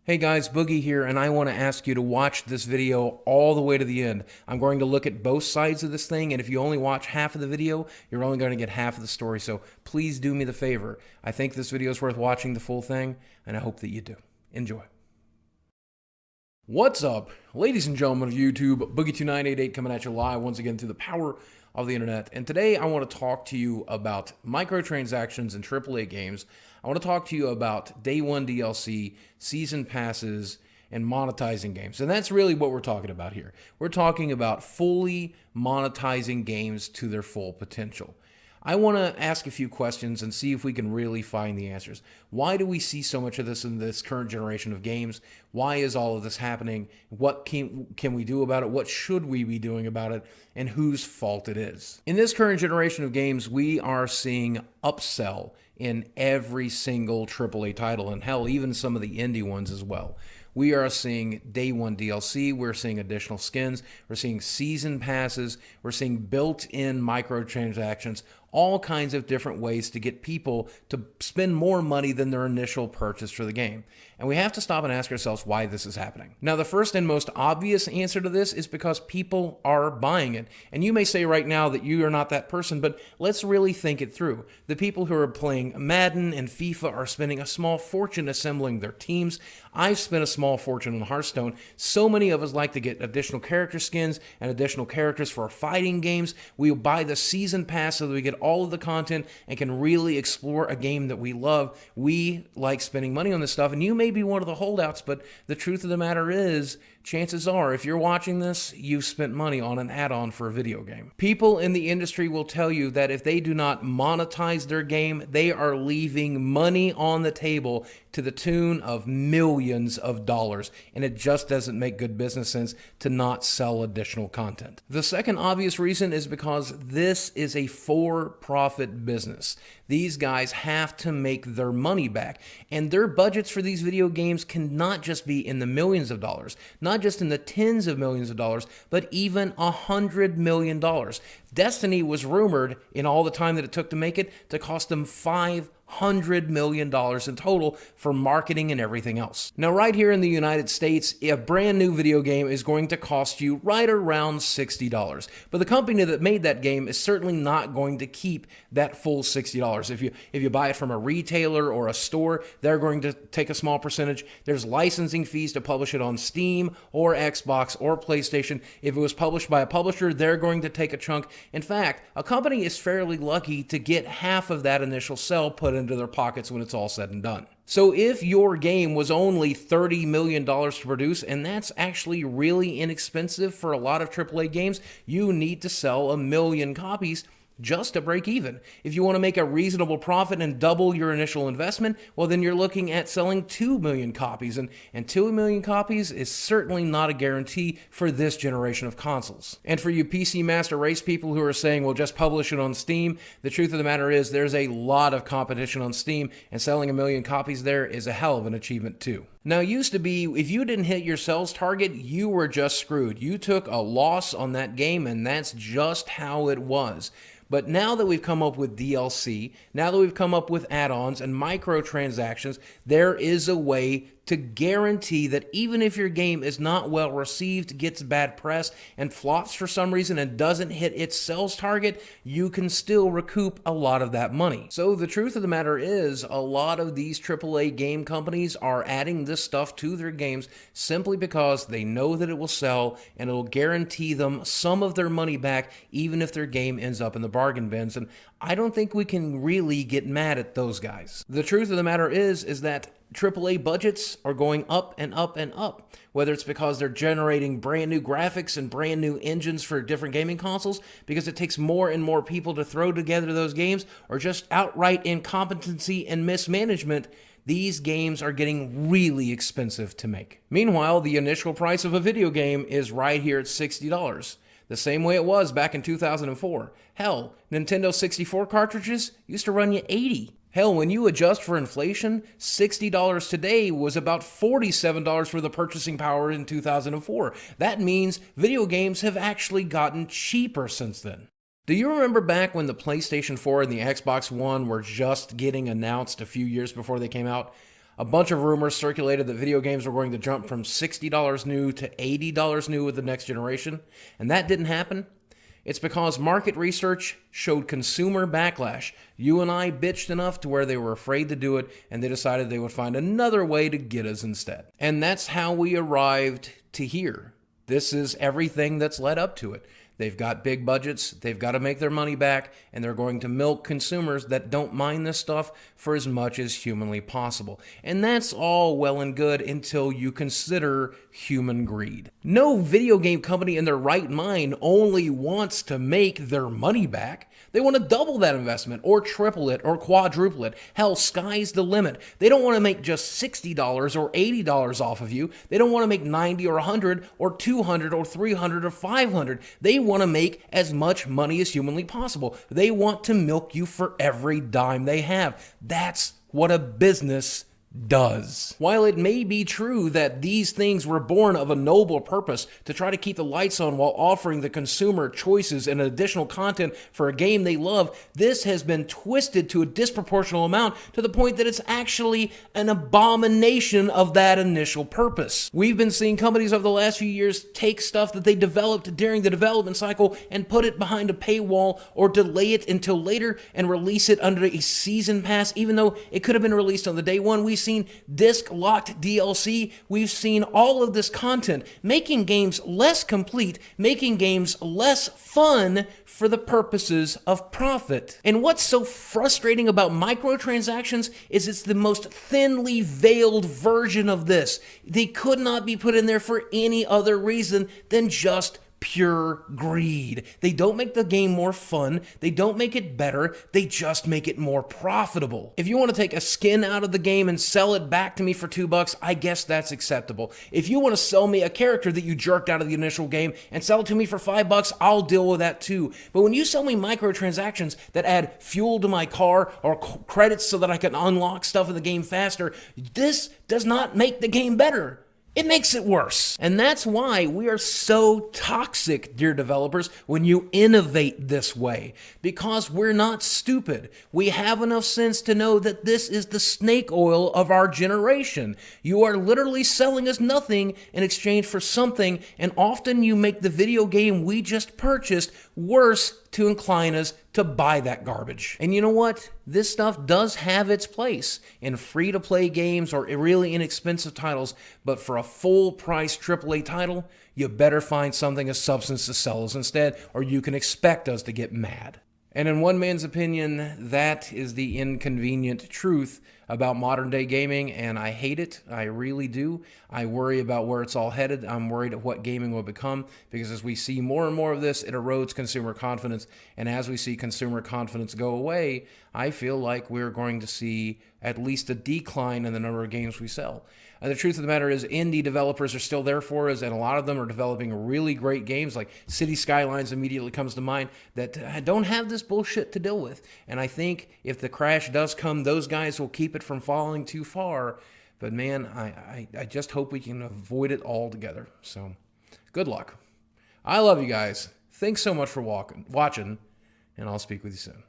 Hey guys, Boogie here, and I want to ask you to watch this video all the way to the end. I'm going to look at both sides of this thing, and if you only watch half of the video, you're only going to get half of the story, so please do me the favor. I think this video is worth watching the full thing, and I hope that you do. Enjoy. What's up, ladies and gentlemen of YouTube? Boogie2988 coming at you live once again through the power of the internet, and today I want to talk to you about microtransactions in AAA games. I want to talk to you about day one DLC, season passes, and monetizing games. And that's really what we're talking about here. We're talking about fully monetizing games to their full potential. I want to ask a few questions and see if we can really find the answers. Why do we see so much of this in this current generation of games? Why is all of this happening? What can we do about it? What should we be doing about it? And whose fault it is? In this current generation of games, we are seeing upsell in every single AAA title, and hell, even some of the indie ones as well. We are seeing day one DLC, we're seeing additional skins, we're seeing season passes, we're seeing built-in microtransactions, all kinds of different ways to get people to spend more money than their initial purchase for the game. And we have to stop and ask ourselves why this is happening. Now, the first and most obvious answer to this is because people are buying it. And you may say right now that you are not that person, but let's really think it through. The people who are playing Madden and FIFA are spending a small fortune assembling their teams. I've spent a small fortune on Hearthstone. So many of us like to get additional character skins and additional characters for our fighting games. We buy the season pass so that we get all of the content and can really explore a game that we love. We like spending money on this stuff, and you may be one of the holdouts, but the truth of the matter is, chances are, if you're watching this, you've spent money on an add-on for a video game. People in the industry will tell you that if they do not monetize their game, they are leaving money on the table to the tune of millions of dollars, and it just doesn't make good business sense to not sell additional content. The second obvious reason is because this is a for-profit business. These guys have to make their money back, and their budgets for these video games cannot just be in the millions of dollars, not just in the tens of millions of dollars, but even $100 million. Destiny was rumored, in all the time that it took to make it, to cost them $500 million in total for marketing and everything else. Now, right here in the United States, a brand new video game is going to cost you right around $60. But the company that made that game is certainly not going to keep that full $60. If you buy it from a retailer or a store, they're going to take a small percentage. There's licensing fees to publish it on Steam or Xbox or PlayStation. If it was published by a publisher, they're going to take a chunk. In fact, a company is fairly lucky to get half of that initial sell put into their pockets when it's all said and done. So if your game was only $30 million to produce, and that's actually really inexpensive for a lot of AAA games, you need to sell 1 million copies just to break even. If you want to make a reasonable profit and double your initial investment, well, then you're looking at selling 2 million copies, and 2 million copies is certainly not a guarantee for this generation of consoles. And for you PC Master Race people who are saying, well, just publish it on Steam, the truth of the matter is there's a lot of competition on Steam, and selling 1 million copies there is a hell of an achievement too. Now, it used to be, if you didn't hit your sales target, you were just screwed. You took a loss on that game, and that's just how it was. But now that we've come up with DLC, now that we've come up with add-ons and microtransactions, there is a way to guarantee that even if your game is not well received, gets bad press, and flops for some reason and doesn't hit its sales target, you can still recoup a lot of that money. So the truth of the matter is, a lot of these AAA game companies are adding this stuff to their games simply because they know that it will sell and it'll guarantee them some of their money back even if their game ends up in the bargain bins. And I don't think we can really get mad at those guys. The truth of the matter is that AAA budgets are going up and up and up, whether it's because they're generating brand new graphics and brand new engines for different gaming consoles because it takes more and more people to throw together those games, or just outright incompetency and mismanagement. These games are getting really expensive to make. Meanwhile, the initial price of a video game is right here at $60. The same way it was back in 2004. Hell, Nintendo 64 cartridges used to run you $80. Hell, when you adjust for inflation, $60 today was about $47 for the purchasing power in 2004. That means video games have actually gotten cheaper since then. Do you remember back when the PlayStation 4 and the Xbox One were just getting announced a few years before they came out? A bunch of rumors circulated that video games were going to jump from $60 new to $80 new with the next generation, and that didn't happen. It's because market research showed consumer backlash. You and I bitched enough to where they were afraid to do it, and they decided they would find another way to get us instead. And that's how we arrived to here. This is everything that's led up to it. They've got big budgets, they've got to make their money back, and they're going to milk consumers that don't mind this stuff for as much as humanly possible. And that's all well and good until you consider human greed. No video game company in their right mind only wants to make their money back. They want to double that investment or triple it or quadruple it. Hell, sky's the limit. They don't want to make just $60 or $80 off of you. They don't want to make $90 or $100 or $200 or $300 or $500. They want to make as much money as humanly possible. They want to milk you for every dime they have. That's what a business does. While it may be true that these things were born of a noble purpose to try to keep the lights on while offering the consumer choices and additional content for a game they love, this has been twisted to a disproportional amount to the point that it's actually an abomination of that initial purpose. We've been seeing companies over the last few years take stuff that they developed during the development cycle and put it behind a paywall or delay it until later and release it under a season pass, even though it could have been released on the day one. We've seen disc-locked DLC. We've seen all of this content making games less complete, making games less fun for the purposes of profit. And what's so frustrating about microtransactions is it's the most thinly veiled version of this. They could not be put in there for any other reason than just pure greed. They don't make the game more fun. They don't make it better. They just make it more profitable. If you want to take a skin out of the game and sell it back to me for $2, I guess that's acceptable. If you want to sell me a character that you jerked out of the initial game and sell it to me for $5, I'll deal with that too. But when you sell me microtransactions that add fuel to my car or credits so that I can unlock stuff in the game faster, this does not make the game better. It makes it worse. And that's why we are so toxic, dear developers, when you innovate this way. Because we're not stupid. We have enough sense to know that this is the snake oil of our generation. You are literally selling us nothing in exchange for something, and often you make the video game we just purchased worse to incline us to buy that garbage. And you know what? This stuff does have its place in free-to-play games or really inexpensive titles, but for a full-price AAA title, you better find something of substance to sell us instead, or you can expect us to get mad. And in one man's opinion, that is the inconvenient truth about modern day gaming, and I hate it. I really do. I worry about where it's all headed. I'm worried at what gaming will become, because as we see more and more of this, it erodes consumer confidence. And as we see consumer confidence go away, I feel like we're going to see at least a decline in the number of games we sell. And the truth of the matter is, indie developers are still there for us, and a lot of them are developing really great games, like City Skylines immediately comes to mind, that don't have this bullshit to deal with. And I think if the crash does come, those guys will keep it from falling too far. But man, I just hope we can avoid it altogether. So, good luck. I love you guys. Thanks so much for watching, and I'll speak with you soon.